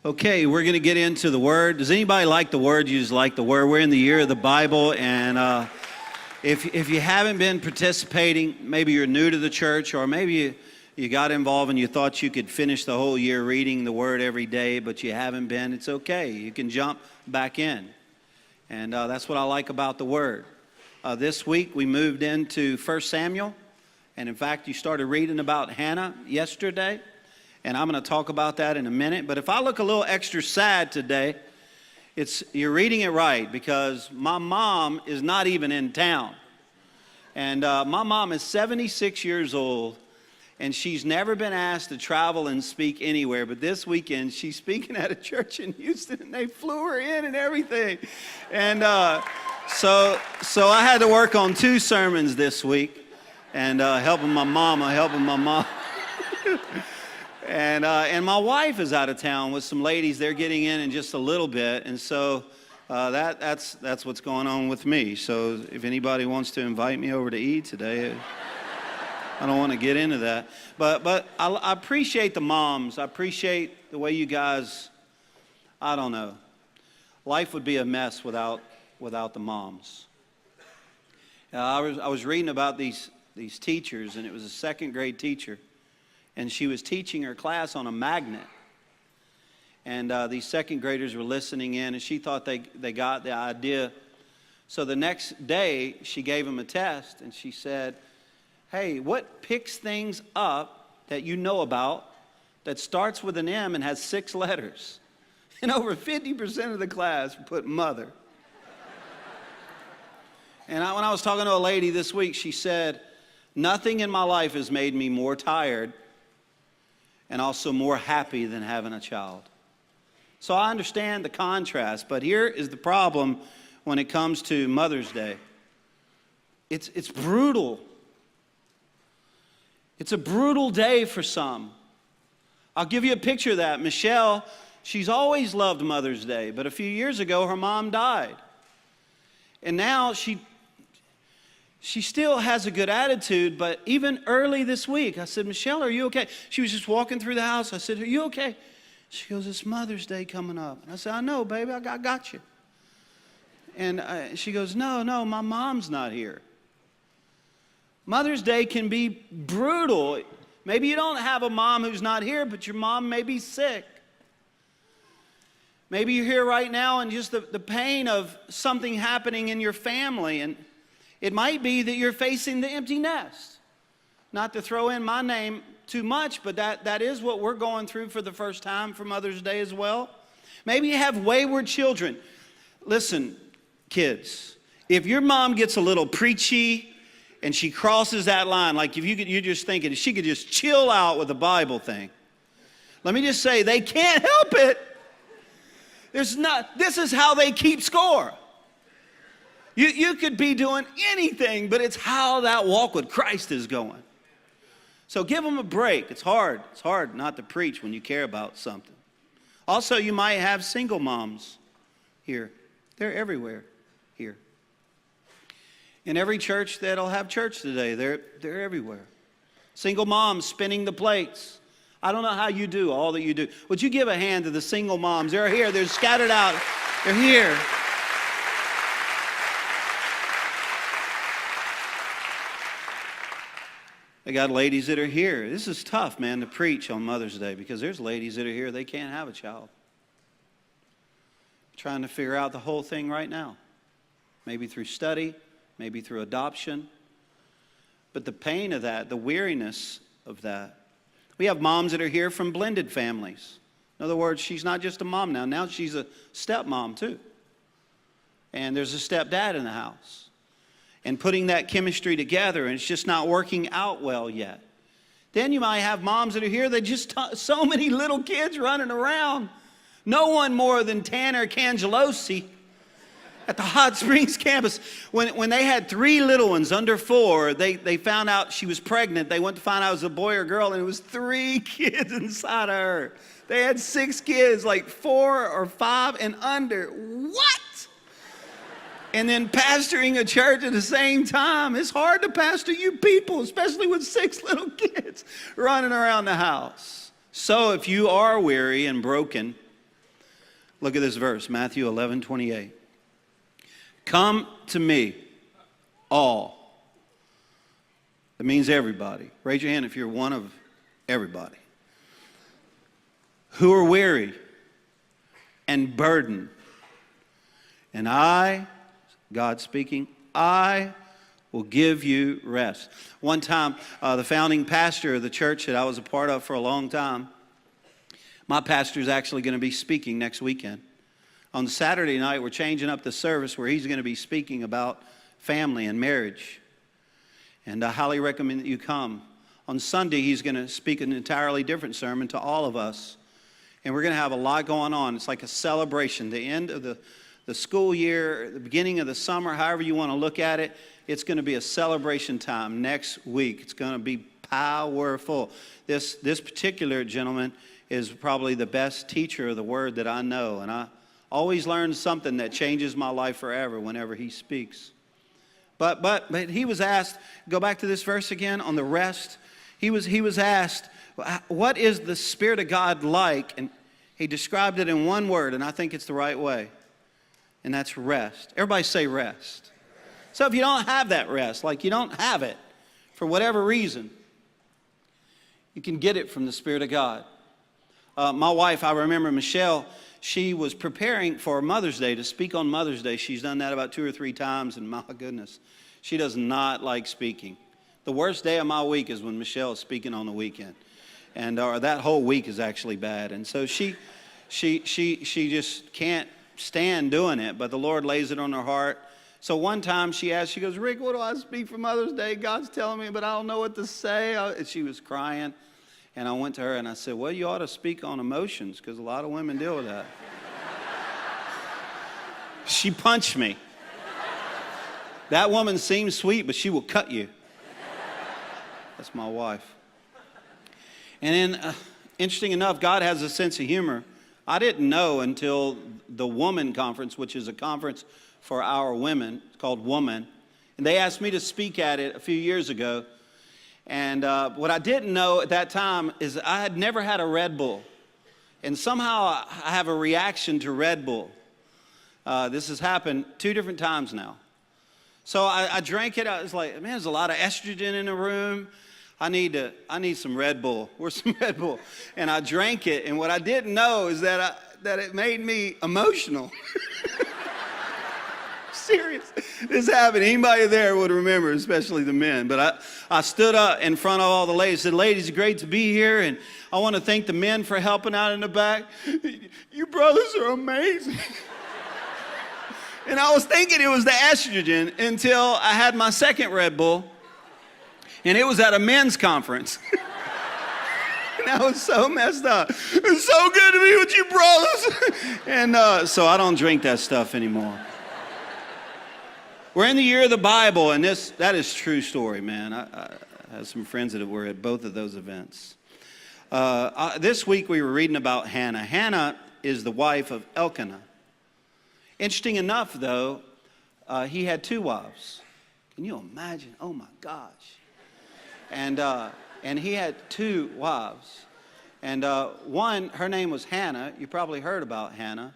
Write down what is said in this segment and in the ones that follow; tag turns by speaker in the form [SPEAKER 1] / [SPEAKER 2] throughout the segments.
[SPEAKER 1] Okay, we're going to get into the Word. Does anybody like the Word? You just like the Word? We're in the year of the Bible, and if you haven't been participating, maybe you're new to the church, or maybe you got involved and you thought you could finish the whole year reading the Word every day, but you haven't been, it's okay. You can jump back in, and that's what I like about the Word. This week we moved into 1 Samuel, and in fact you started reading about Hannah yesterday. And I'm going to talk about that in a minute. But if I look a little extra sad today, you're reading it right, because my mom is not even in town. And my mom is 76 years old, and she's never been asked to travel and speak anywhere. But this weekend, she's speaking at a church in Houston, and they flew her in and everything. And so I had to work on 2 sermons this week, and helping my mom. And my wife is out of town with some ladies. They're getting in just a little bit, and so that's what's going on with me. So if anybody wants to invite me over to eat today, I don't want to get into that. But I appreciate the moms. I appreciate the way you guys. I don't know. Life would be a mess without the moms. I was reading about these teachers, and it was a 2nd grade teacher. And she was teaching her class on a magnet. And these 2nd graders were listening in, and she thought they got the idea. So the next day, she gave them a test, and she said, hey, what picks things up that you know about that starts with an M and has 6 letters? And over 50% of the class put mother. And when I was talking to a lady this week, she said, nothing in my life has made me more tired and also more happy than having a child. So I understand the contrast, but here is the problem when it comes to Mother's Day. It's brutal. It's a brutal day for some. I'll give you a picture of that. Michelle, she's always loved Mother's Day, but a few years ago her mom died. And now she still has a good attitude, but even early this week, I said, Michelle, are you okay? She was just walking through the house. I said, are you okay? She goes, it's Mother's Day coming up. And I said, I know, baby, I got you. And she goes, no, my mom's not here. Mother's Day can be brutal. Maybe you don't have a mom who's not here, but your mom may be sick. Maybe you're here right now and just the pain of something happening in your family, and it might be that you're facing the empty nest. Not to throw in my name too much, but that is what we're going through for the first time for Mother's Day as well. Maybe you have wayward children. Listen, kids, if your mom gets a little preachy and she crosses that line, like if you're just thinking if she could just chill out with the Bible thing, let me just say, they can't help it. This is how they keep score. You could be doing anything, but it's how that walk with Christ is going. So give them a break. It's hard. It's hard not to preach when you care about something. Also, you might have single moms here. They're everywhere here. In every church that'll have church today, they're everywhere. Single moms spinning the plates. I don't know how you do all that you do. Would you give a hand to the single moms? They're here. They're scattered out. They're here. They got ladies that are here. This is tough, man, to preach on Mother's Day, because there's ladies that are here, they can't have a child. Trying to figure out the whole thing right now. Maybe through study, maybe through adoption. But the pain of that, the weariness of that. We have moms that are here from blended families. In other words, she's not just a mom now. Now she's a stepmom too. And there's a stepdad in the house. And putting that chemistry together, and it's just not working out well yet. Then you might have moms that are here, they just so many little kids running around. No one more than Tanner Cangelosi at the Hot Springs campus. When they had 3 little ones under 4, they found out she was pregnant. They went to find out it was a boy or girl, and it was 3 kids inside of her. They had 6 kids, like 4 or 5 and under. What? And then pastoring a church at the same time. It's hard to pastor you people, especially with 6 little kids running around the house. So if you are weary and broken, Look at this verse, Matthew 11:28. Come to me, all. That means everybody. Raise your hand if you're one of everybody. Who are weary and burdened. And I, God speaking, I will give you rest. One time, the founding pastor of the church that I was a part of for a long time, my pastor is actually going to be speaking next weekend. On Saturday night, we're changing up the service where he's going to be speaking about family and marriage. And I highly recommend that you come. On Sunday, he's going to speak an entirely different sermon to all of us. And we're going to have a lot going on. It's like a celebration. The end of the school year, the beginning of the summer, however you want to look at it, it's going to be a celebration time next week. It's going to be powerful. This particular gentleman is probably the best teacher of the word that I know. And I always learn something that changes my life forever whenever he speaks. But he was asked, go back to this verse again on the rest. He was asked, what is the Spirit of God like? And he described it in one word, and I think it's the right way. And that's rest. Everybody say rest. So if you don't have that rest, like you don't have it for whatever reason, you can get it from the Spirit of God. My wife, I remember Michelle, she was preparing for Mother's Day to speak on Mother's Day. She's done that about 2 or 3 times, and my goodness, she does not like speaking. The worst day of my week is when Michelle is speaking on the weekend, and that whole week is actually bad. And so she just can't stand doing it, but the Lord lays it on her heart. So one time she asked, she goes, Rick, what do I speak for Mother's Day? God's telling me, but I don't know what to say. And she was crying. And I went to her and I said, well, you ought to speak on emotions because a lot of women deal with that. She punched me. That woman seems sweet, but she will cut you. That's my wife. And then, interesting enough, God has a sense of humor. I didn't know until the Woman Conference, which is a conference for our women, it's called Woman. And they asked me to speak at it a few years ago. And what I didn't know at that time is I had never had a Red Bull. And somehow I have a reaction to Red Bull. This has happened 2 different times now. So I drank it. I was like, man, there's a lot of estrogen in the room. I need some Red Bull. Where's some Red Bull? And I drank it. And what I didn't know is that it made me emotional. Serious. This happened. Anybody there would remember, especially the men. But I stood up in front of all the ladies and said, ladies, great to be here. And I want to thank the men for helping out in the back. You brothers are amazing. And I was thinking it was the estrogen until I had my second Red Bull. And it was at a men's conference. And I was so messed up. It's so good to be with you, brothers. And so I don't drink that stuff anymore. We're in the year of the Bible, and that is a true story, man. I have some friends that were at both of those events. This week we were reading about Hannah. Hannah is the wife of Elkanah. Interesting enough, though, he had 2 wives. Can you imagine? Oh, my gosh. And he had 2 wives. And one, her name was Hannah. You probably heard about Hannah.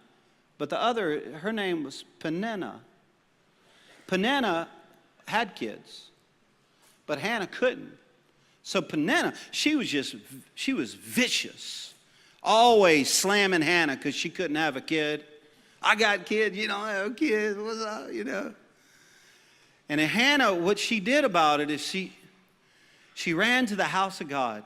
[SPEAKER 1] But the other, her name was Peninnah. Peninnah had kids, but Hannah couldn't. So Peninnah, she was vicious, always slamming Hannah because she couldn't have a kid. I got kids, you don't have kids, what's up, you know? And Hannah, what she did about it is she ran to the house of God.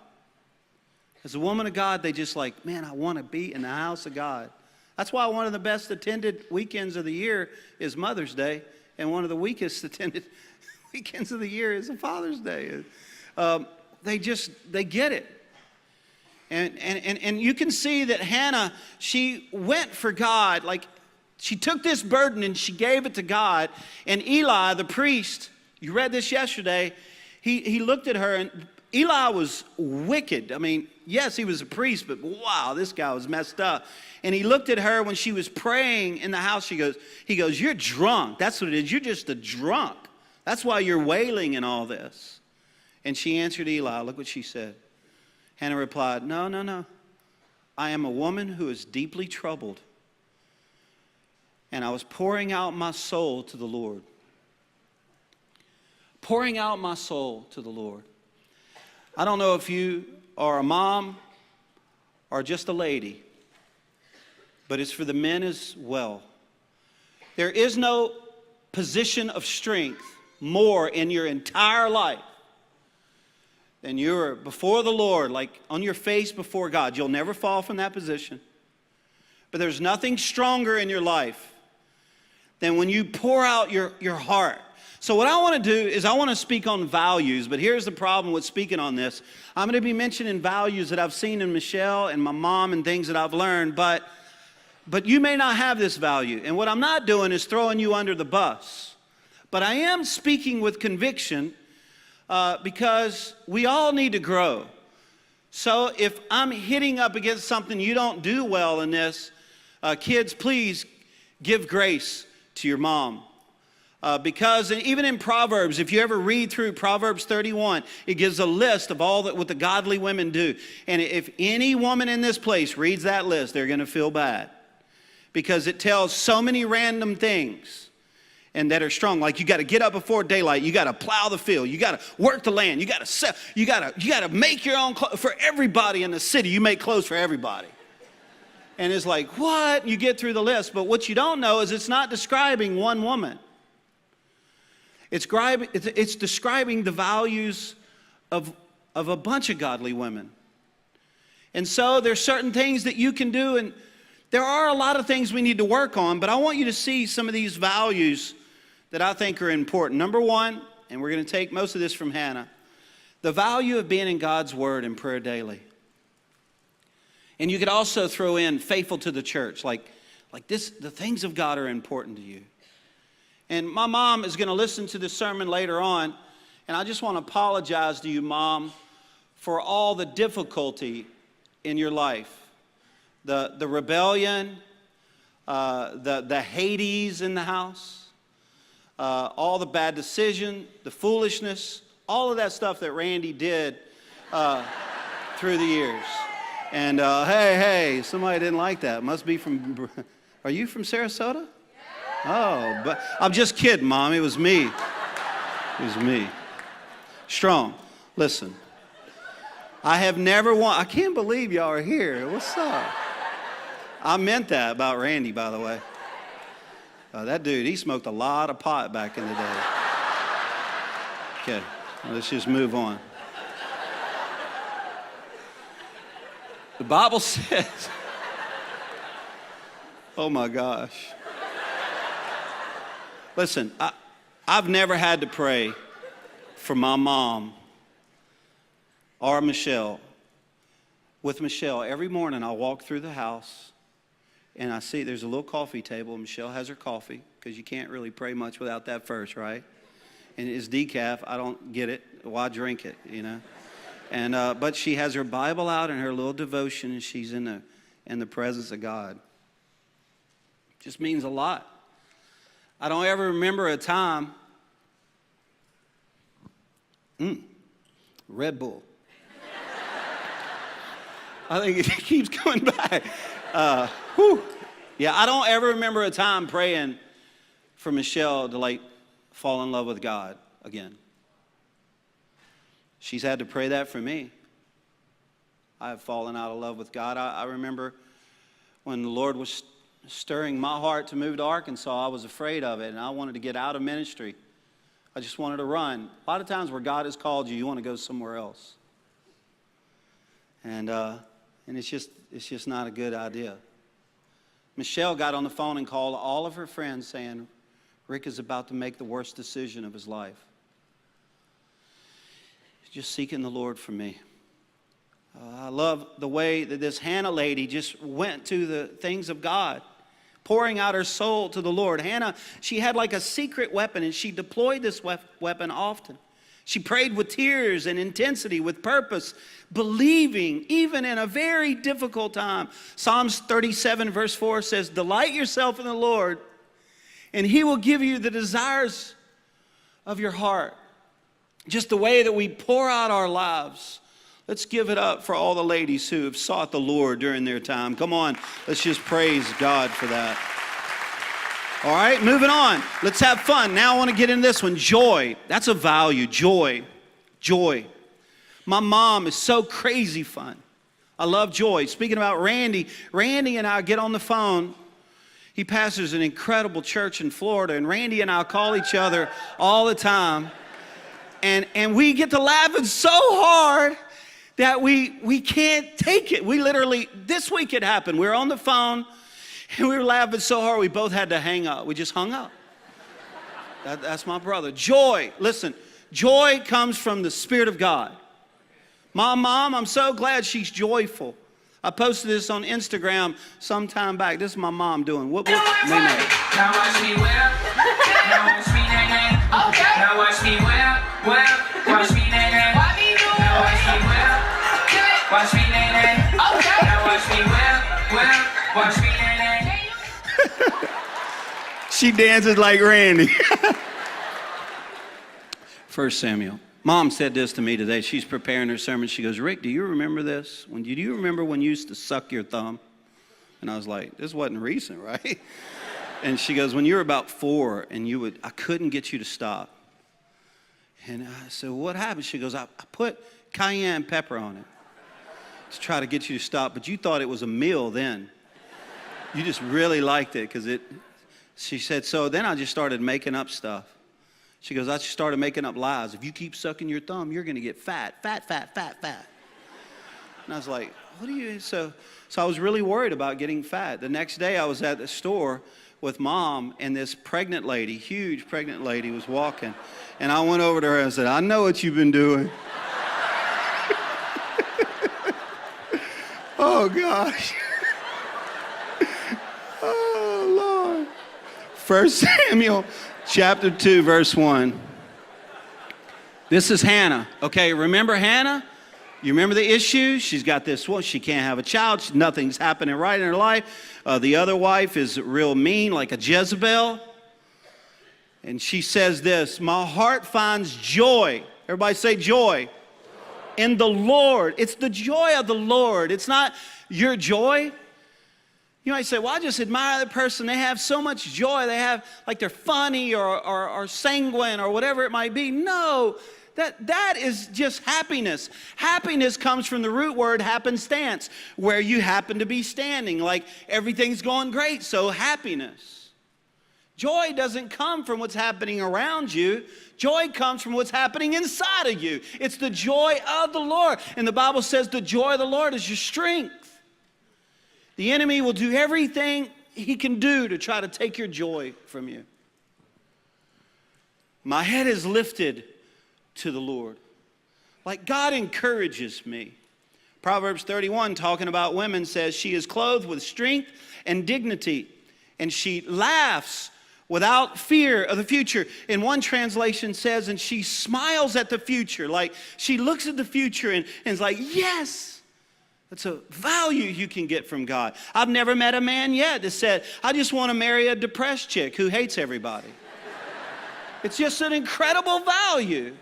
[SPEAKER 1] As a woman of God, they just like, man, I want to be in the house of God. That's why one of the best attended weekends of the year is Mother's Day. And one of the weakest attended weekends of the year is a Father's Day. They get it. And you can see that Hannah, she went for God. Like, she took this burden and she gave it to God. And Eli, the priest, you read this yesterday, he looked at her, and Eli was wicked. I mean, yes, he was a priest, but wow, this guy was messed up. And he looked at her when she was praying in the house. He goes, you're drunk. That's what it is. You're just a drunk. That's why you're wailing and all this. And she answered Eli. Look what she said. Hannah replied, no. I am a woman who is deeply troubled. and I was pouring out my soul to the Lord. Pouring out my soul to the Lord. I don't know if you are a mom or just a lady, but it's for the men as well. There is no position of strength more in your entire life than you're before the Lord, like on your face before God. You'll never fall from that position. But there's nothing stronger in your life than when you pour out your heart. So what I want to do is I want to speak on values, but here's the problem with speaking on this. I'm going to be mentioning values that I've seen in Michelle and my mom and things that I've learned, but you may not have this value. And what I'm not doing is throwing you under the bus. But I am speaking with conviction because we all need to grow. So if I'm hitting up against something you don't do well in this, kids, please give grace to your mom. Because even in Proverbs, if you ever read through Proverbs 31, it gives a list of all that what the godly women do. And if any woman in this place reads that list, they're going to feel bad. Because it tells so many random things and that are strong. Like you got to get up before daylight. You got to plow the field. You got to work the land. You got to sell. You got to make your own clothes. For everybody in the city, you make clothes for everybody. And it's like, what? You get through the list. But what you don't know is it's not describing one woman. It's describing the values of a bunch of godly women. And so there's certain things that you can do, and there are a lot of things we need to work on, but I want you to see some of these values that I think are important. Number one, and we're going to take most of this from Hannah, the value of being in God's Word and prayer daily. And you could also throw in faithful to the church, like this, the things of God are important to you. And my mom is going to listen to this sermon later on, and I just want to apologize to you, Mom, for all the difficulty in your life. The rebellion, the Hades in the house, all the bad decision, the foolishness, all of that stuff that Randy did through the years. And hey, somebody didn't like that. Must be from, are you from Sarasota? Oh, but I'm just kidding, Mom. It was me. It was me. Strong. Listen. I have never I can't believe y'all are here. What's up? I meant that about Randy, by the way. That dude, he smoked a lot of pot back in the day. Okay, let's just move on. The Bible says, oh my gosh. Listen, I've never had to pray for my mom or Michelle. With Michelle, every morning I walk through the house and I see there's a little coffee table. Michelle has her coffee because you can't really pray much without that first, right? And it's decaf. I don't get it. Why drink it, you know? And but she has her Bible out and her little devotion, and she's in the presence of God. Just means a lot. I don't ever remember a time. Red Bull. I think it keeps coming back. Yeah, I don't ever remember a time praying for Michelle to fall in love with God again. She's had to pray that for me. I have fallen out of love with God. I remember when the Lord was stirring my heart to move to Arkansas, I was afraid of it, and I wanted to get out of ministry. I just wanted to run. A lot of times where God has called you, you want to go somewhere else. And it's just not a good idea. Michelle got on the phone and called all of her friends saying, Rick is about to make the worst decision of his life. He's just seeking the Lord for me. I love the way that this Hannah lady just went to the things of God, pouring out her soul to the Lord. Hannah, she had like a secret weapon, and she deployed this weapon often. She prayed with tears and intensity, with purpose, believing even in a very difficult time. Psalms 37 verse 4 says, delight yourself in the Lord, and He will give you the desires of your heart. Just the way that we pour out our lives. Let's give it up for all the ladies who have sought the Lord during their time. Come on, let's just praise God for that. All right, moving on. Let's have fun. Now I want to get into this one. Joy. That's a value. Joy. Joy. My mom is so crazy fun. I love joy. Speaking about Randy and I get on the phone. He pastors an incredible church in Florida, and Randy and I call each other all the time. And we get to laughing so hard that we can't take it. We literally, this week it happened. We were on the phone, and we were laughing so hard we both had to hang up. We just hung up. That's my brother. Joy. Listen, joy comes from the Spirit of God. My mom, I'm so glad she's joyful. I posted this on Instagram some time back. This is my mom doing whoop whoop.
[SPEAKER 2] Now watch me whip. Now watch me nae nae. Okay. Now watch me whip. Watch me nae nae. Now watch me whip. Watch me nae nae. Okay. Now watch me whip. Watch me nae nae.
[SPEAKER 1] She dances like Randy. 1 Samuel. Mom said this to me today. She's preparing her sermon. She goes, Rick, do you remember this? Do you remember when you used to suck your thumb? And I was like, this wasn't recent, right? And she goes, when you were about 4 and I couldn't get you to stop. And I said, what happened? She goes, I put cayenne pepper on it to try to get you to stop, but you thought it was a meal then. You just really liked it she said, so then I just started making up stuff. She goes, I just started making up lies. If you keep sucking your thumb, you're going to get fat. And I was like, what are you? So I was really worried about getting fat. The next day I was at the store with Mom, and this pregnant lady, huge pregnant lady, was walking. And I went over to her and said, I know what you've been doing. Oh, gosh. Oh, Lord. 1 Samuel chapter 2, verse 1. This is Hannah. Okay, remember Hannah? You remember the issue? She's got this one. She can't have a child. Nothing's happening right in her life. The other wife is real mean, like a Jezebel. And she says this, my heart finds joy. Everybody say joy. In the Lord. It's the joy of the Lord. It's not your joy. You might say, well, I just admire the person. They have so much joy. They have, like they're funny or sanguine or whatever it might be. No, that is just happiness. Happiness comes from the root word happenstance, where you happen to be standing, like everything's going great, so happiness. Joy doesn't come from what's happening around you. Joy comes from what's happening inside of you. It's the joy of the Lord. And the Bible says the joy of the Lord is your strength. The enemy will do everything he can do to try to take your joy from you. My head is lifted to the Lord. Like God encourages me. Proverbs 31, talking about women, says she is clothed with strength and dignity, and she laughs without fear of the future. In one translation says, and she smiles at the future. Like she looks at the future and is like, yes. That's a value you can get from God. I've never met a man yet that said, I just want to marry a depressed chick who hates everybody. It's just an incredible value.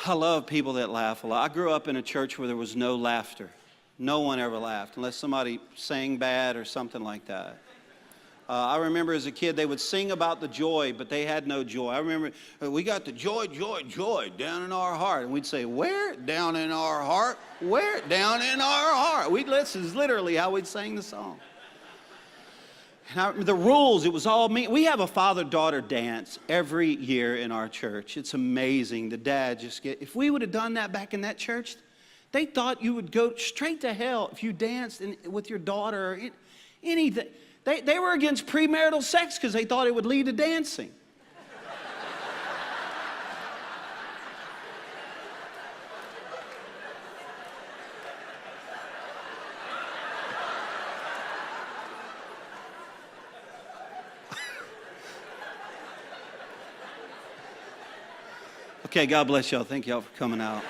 [SPEAKER 1] I love people that laugh a lot. I grew up in a church where there was no laughter. No one ever laughed unless somebody sang bad or something like that. I remember as a kid, they would sing about the joy, but they had no joy. I remember, we got the joy, joy, joy down in our heart. And we'd say, where? Down in our heart. Where? Down in our heart. This is literally how we'd sing the song. And the rules, it was all me. We have a father-daughter dance every year in our church. It's amazing. The dad if we would have done that back in that church, they thought you would go straight to hell if you danced with your daughter or anything. They were against premarital sex because they thought it would lead to dancing. Okay, God bless y'all. Thank y'all for coming out.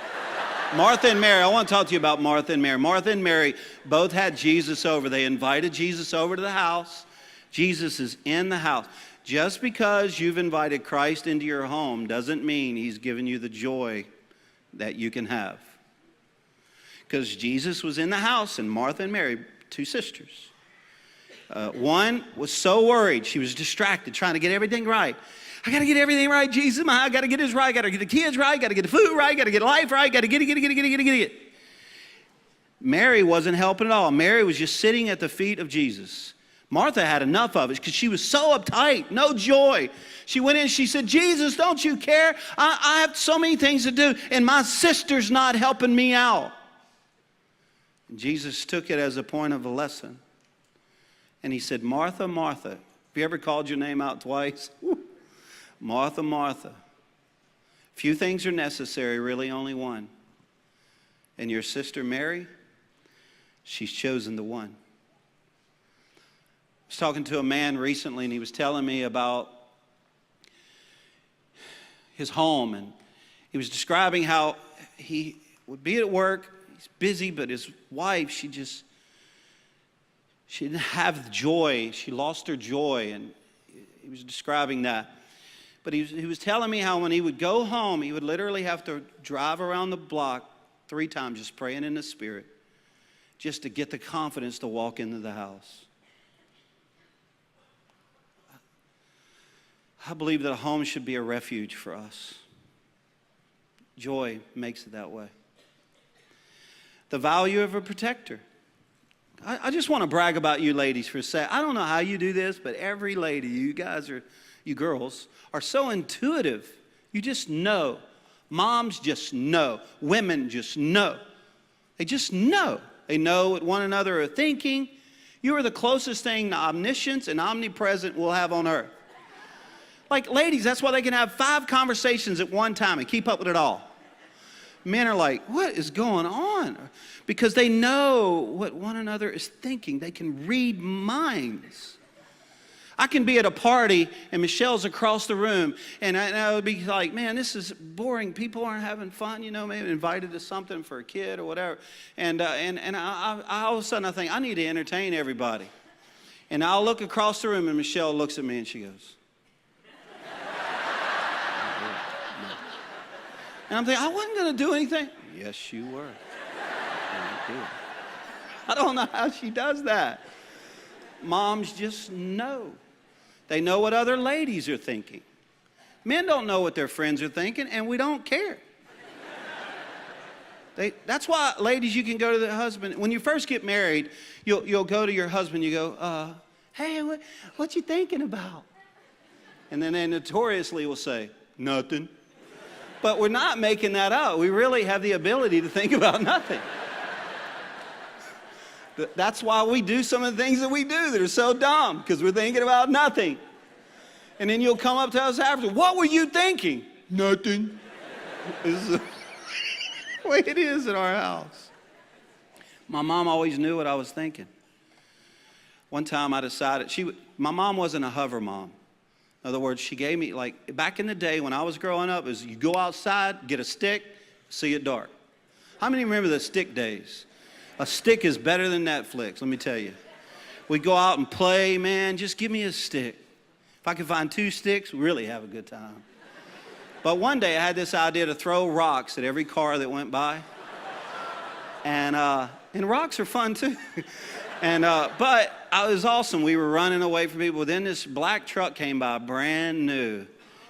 [SPEAKER 1] Martha and Mary, I want to talk to you about Martha and Mary. Martha and Mary both had Jesus over. They invited Jesus over to the house. Jesus is in the house. Just because you've invited Christ into your home doesn't mean he's given you the joy that you can have. Because Jesus was in the house, and Martha and Mary, two sisters. One was so worried. She was distracted, trying to get everything right. I got to get everything right, Jesus. I got to get this right. Got to get the kids right. Got to get the food right. Got to get life right. Got to get it. Mary wasn't helping at all. Mary was just sitting at the feet of Jesus. Martha had enough of it because she was so uptight, no joy. She went in, she said, Jesus, don't you care? I have so many things to do, and my sister's not helping me out. And Jesus took it as a point of a lesson. And he said, Martha, Martha. Have you ever called your name out twice? Woo. Martha, Martha. Few things are necessary, really only one. And your sister Mary, she's chosen the one. I was talking to a man recently, and he was telling me about his home, and he was describing how he would be at work, he's busy, but his wife, she didn't have the joy. She lost her joy, and he was describing that. But he was telling me how when he would go home, he would literally have to drive around the block 3 times just praying in the Spirit just to get the confidence to walk into the house. I believe that a home should be a refuge for us. Joy makes it that way. The value of a protector. I just want to brag about you ladies for a sec. I don't know how you do this, but every lady, you girls, are so intuitive. You just know. Moms just know. Women just know. They just know. They know what one another are thinking. You are the closest thing to omniscience and omnipresent we'll have on earth. Like ladies, that's why they can have 5 conversations at one time and keep up with it all. Men are like, what is going on? Because they know what one another is thinking. They can read minds. I can be at a party and Michelle's across the room, and I would be like, man, this is boring. People aren't having fun, maybe invited to something for a kid or whatever. And I all of a sudden I think, I need to entertain everybody. And I'll look across the room and Michelle looks at me and she goes, and I'm thinking, I wasn't going to do anything. Yes, you were. I don't know how she does that. Moms just know. They know what other ladies are thinking. Men don't know what their friends are thinking, and we don't care. That's why, ladies, you can go to the husband. When you first get married, you'll go to your husband. You go, hey, what you thinking about? And then they notoriously will say, nothing. But we're not making that up. We really have the ability to think about nothing. That's why we do some of the things that we do that are so dumb, because we're thinking about nothing. And then you'll come up to us after, what were you thinking? Nothing. This is the way it is in our house. My mom always knew what I was thinking. One time I decided, my mom wasn't a hover mom. In other words, she gave me, like, back in the day when I was growing up, is you go outside, get a stick, see it dark. How many remember the stick days? A stick is better than Netflix, let me tell you. We go out and play, man, just give me a stick. If I could find 2 sticks, we really have a good time. But one day I had this idea to throw rocks at every car that went by. And rocks are fun too. But it was awesome. We were running away from people. Then this black truck came by, brand new.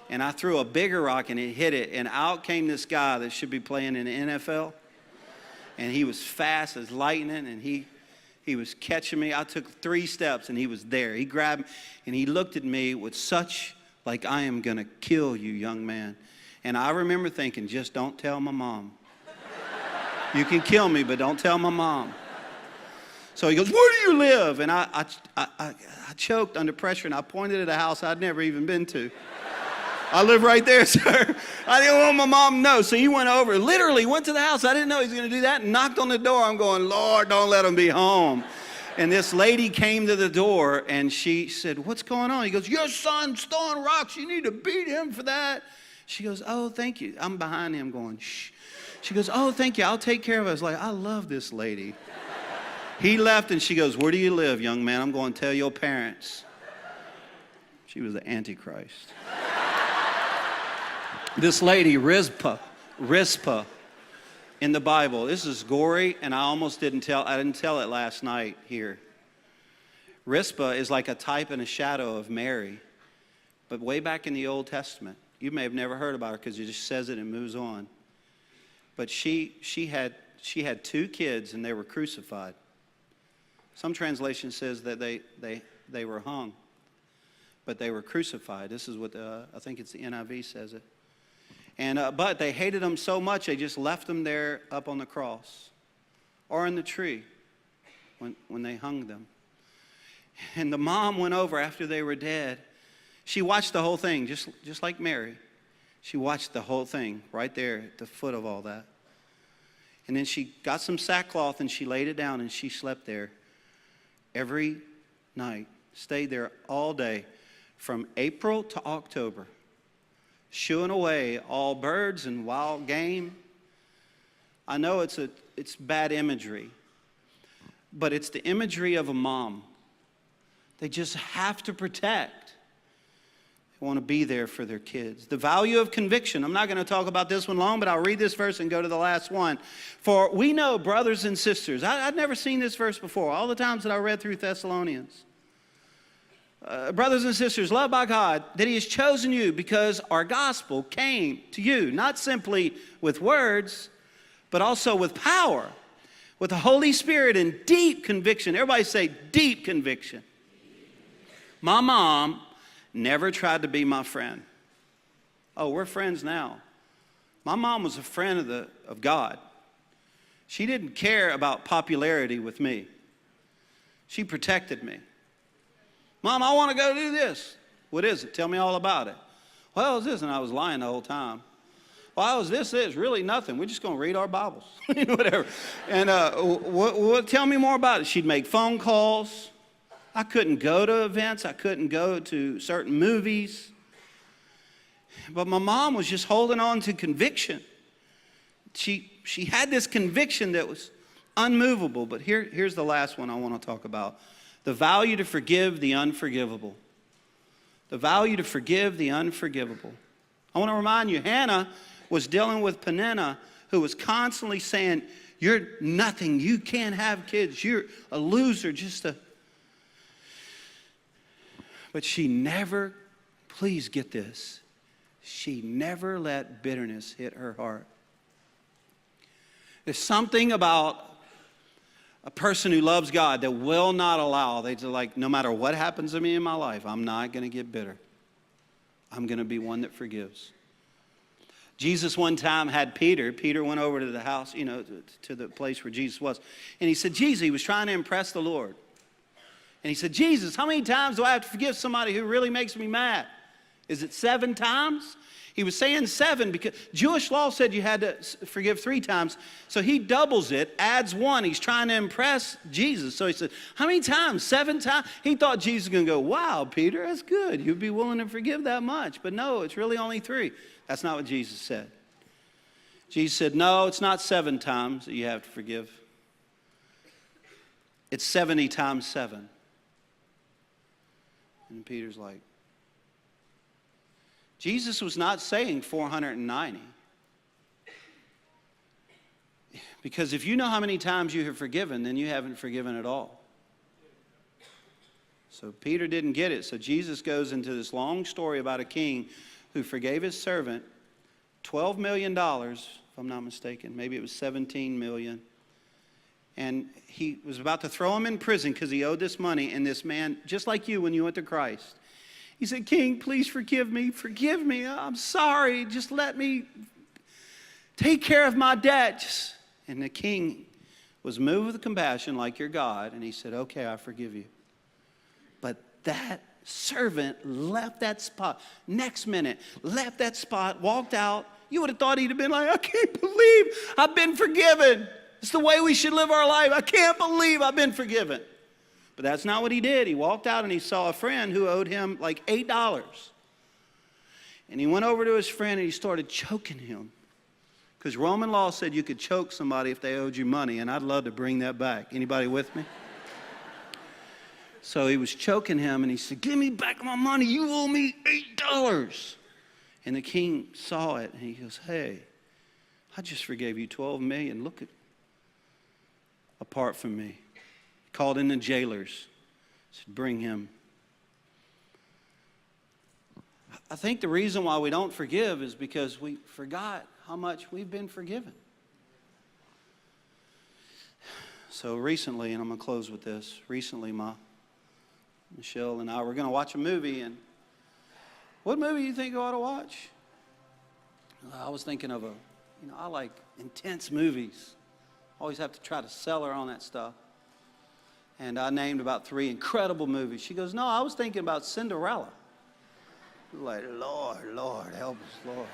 [SPEAKER 1] And I threw a bigger rock and it hit it. And out came this guy that should be playing in the NFL. And he was fast as lightning, and he was catching me. I took 3 steps, and he was there. He grabbed me, and he looked at me with such, like, I am going to kill you, young man. And I remember thinking, just don't tell my mom. You can kill me, but don't tell my mom. So he goes, where do you live? And I choked under pressure, and I pointed at a house I'd never even been to. I live right there, sir. I didn't want my mom to know. So he went over, literally went to the house. I didn't know he was going to do that, and knocked on the door. I'm going, Lord, don't let him be home. And this lady came to the door, and she said, what's going on? He goes, your son's throwing rocks. You need to beat him for that. She goes, oh, thank you. I'm behind him going, shh. She goes, oh, thank you. I'll take care of it. I was like, I love this lady. He left, and she goes, where do you live, young man? I'm going to tell your parents. She was the Antichrist. This lady, Rizpah, in the Bible. This is gory, and I didn't tell it last night here. Rizpah is like a type and a shadow of Mary, but way back in the Old Testament. You may have never heard about her because it just says it and moves on. But she had 2 kids and they were crucified. Some translation says that they were hung, but they were crucified. This is what I think it's the NIV says it. And but they hated them so much they just left them there up on the cross or in the tree when they hung them. And the mom went over after they were dead. She watched the whole thing, just like Mary. She watched the whole thing right there at the foot of all that. And then she got some sackcloth and she laid it down and she slept there every night. Stayed there all day from April to October, shooing away all birds and wild game. I know it's bad imagery, but it's the imagery of a mom. They just have to protect. They want to be there for their kids. The value of conviction. I'm not going to talk about this one long, but I'll read this verse and go to the last one. For we know, brothers and sisters, I'd never seen this verse before, all the times that I read through Thessalonians. Brothers and sisters, loved by God, that he has chosen you because our gospel came to you, not simply with words, but also with power, with the Holy Spirit and deep conviction. Everybody say deep conviction. My mom never tried to be my friend. Oh, we're friends now. My mom was a friend of God. She didn't care about popularity with me. She protected me. Mom, I want to go do this. What is it? Tell me all about it. Well, it's this, and I was lying the whole time. Well, this is really nothing. We're just going to read our Bibles, whatever. And tell me more about it. She'd make phone calls. I couldn't go to events. I couldn't go to certain movies. But my mom was just holding on to conviction. She had this conviction that was unmovable. But here's the last one I want to talk about. The value to forgive the unforgivable. The value to forgive the unforgivable. I want to remind you, Hannah was dealing with Peninnah, who was constantly saying, you're nothing. You can't have kids. You're a loser. But she never, please get this, she never let bitterness hit her heart. There's something about a person who loves God that will not allow, they're like, no matter what happens to me in my life, I'm not going to get bitter. I'm going to be one that forgives. Jesus one time had Peter. Peter went over to the house, to the place where Jesus was. And he said, Jesus, he was trying to impress the Lord. And he said, Jesus, how many times do I have to forgive somebody who really makes me mad? Is it 7 times? He was saying 7 because Jewish law said you had to forgive 3 times. So he doubles it, adds 1. He's trying to impress Jesus. So he said, how many times? 7 times? He thought Jesus was going to go, wow, Peter, that's good. You'd be willing to forgive that much. But no, it's really only 3. That's not what Jesus said. Jesus said, no, it's not 7 times that you have to forgive. It's 70 times 7. And Peter's like, Jesus was not saying 490. Because if you know how many times you have forgiven, then you haven't forgiven at all. So Peter didn't get it. So Jesus goes into this long story about a king who forgave his servant $12 million, if I'm not mistaken. Maybe it was $17 million. And he was about to throw him in prison because he owed this money. And this man, just like you when you went to Christ, he said, King, please forgive me. Forgive me. I'm sorry. Just let me take care of my debt. And the king was moved with compassion like your God. And he said, okay, I forgive you. But that servant left that spot. Next minute, left that spot, walked out. You would have thought he'd have been like, I can't believe I've been forgiven. It's the way we should live our life. I can't believe I've been forgiven. But that's not what he did. He walked out and he saw a friend who owed him like $8. And he went over to his friend and he started choking him. Because Roman law said you could choke somebody if they owed you money. And I'd love to bring that back. Anybody with me? So he was choking him and he said, give me back my money. You owe me $8. And the king saw it and he goes, hey, I just forgave you $12 million. Look at, apart from me. Called in the jailers. should bring him. I think the reason why we don't forgive is because we forgot how much we've been forgiven. So recently, and I'm going to close with this, recently Michelle and I were going to watch a movie, and what movie do you think I ought to watch? I was thinking of I like intense movies. Always have to try to sell her on that stuff. And I named about 3 incredible movies. She goes, no, I was thinking about Cinderella. I was like, Lord, help us, Lord.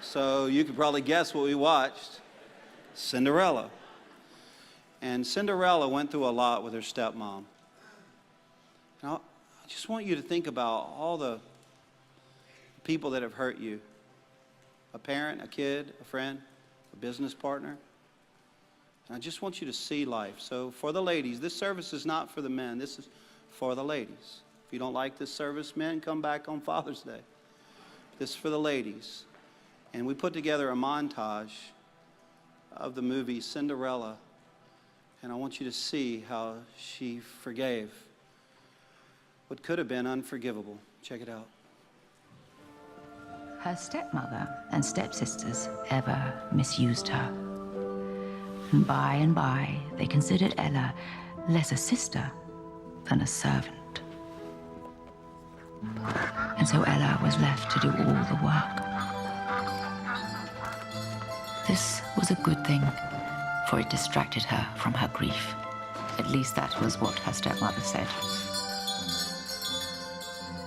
[SPEAKER 1] So you could probably guess what we watched. Cinderella. And Cinderella went through a lot with her stepmom. And I just want you to think about all the people that have hurt you. A parent, a kid, a friend, a business partner. And I just want you to see life. So for the ladies, this service is not for the men. This is for the ladies. If you don't like this service, men, come back on Father's Day. This is for the ladies. And we put together a montage of the movie Cinderella. And I want you to see how she forgave what could have been unforgivable. Check it out.
[SPEAKER 3] Her stepmother and stepsisters ever misused her. And by, they considered Ella less a sister than a servant. And so Ella was left to do all the work. This was a good thing, for it distracted her from her grief. At least that was what her stepmother said.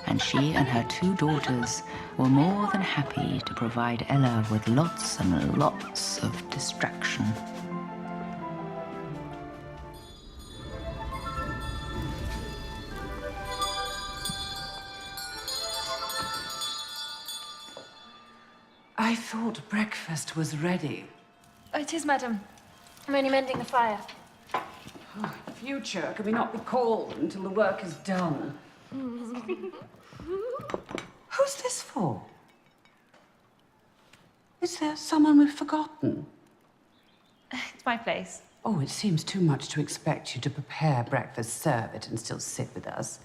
[SPEAKER 3] And she and her 2 daughters were more than happy to provide Ella with lots and lots of distraction.
[SPEAKER 4] I thought breakfast was ready.
[SPEAKER 5] It is, madam. I'm only mending the fire.
[SPEAKER 4] Oh, in future, can we not be called until the work is done? Who's this for? Is there someone we've forgotten?
[SPEAKER 5] It's my place.
[SPEAKER 4] Oh, it seems too much to expect you to prepare breakfast, serve it, and still sit with us.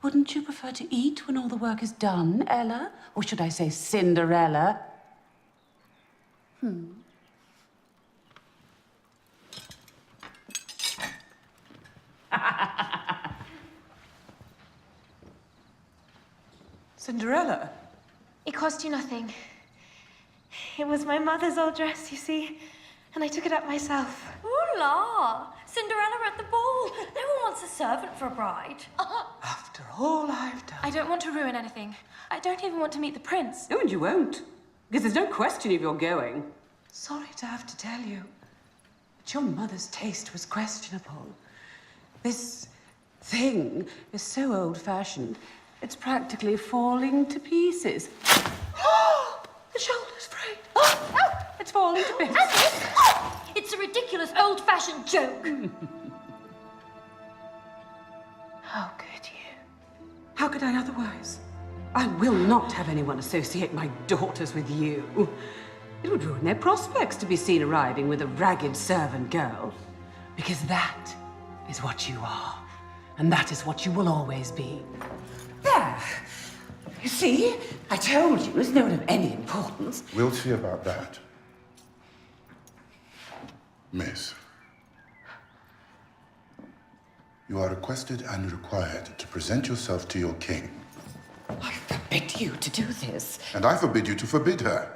[SPEAKER 4] Wouldn't you prefer to eat when all the work is done, Ella? Or should I say Cinderella? Cinderella?
[SPEAKER 5] It cost you nothing. It was my mother's old dress, you see, and I took it up myself.
[SPEAKER 6] Ooh la! Cinderella at the ball. No one wants a servant for a bride.
[SPEAKER 4] After all I've done.
[SPEAKER 5] I don't want to ruin anything. I don't even want to meet the prince.
[SPEAKER 4] No, and you won't. Because there's no question if you're going. Sorry to have to tell you, but your mother's taste was questionable. This thing is so old-fashioned, it's practically falling to pieces. The shoulder's frayed. It's falling to bits.
[SPEAKER 6] It's a ridiculous old-fashioned joke.
[SPEAKER 5] How could you?
[SPEAKER 4] How could I otherwise? I will not have anyone associate my daughters with you. It would ruin their prospects to be seen arriving with a ragged servant girl. Because that is what you are. And that is what you will always be. There. You see? I told you, it's no one of any importance.
[SPEAKER 7] We'll see about that. Miss, you are requested and required to present yourself to your king.
[SPEAKER 4] I forbid you to do this.
[SPEAKER 7] And I forbid you to forbid her.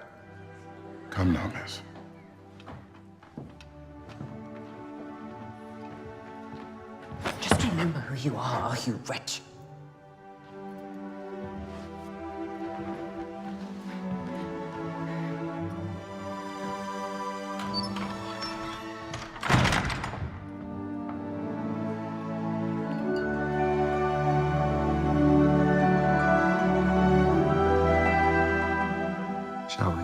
[SPEAKER 7] Come now, miss.
[SPEAKER 4] Just remember who you are, you wretch.
[SPEAKER 8] Shall we?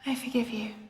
[SPEAKER 5] I forgive you.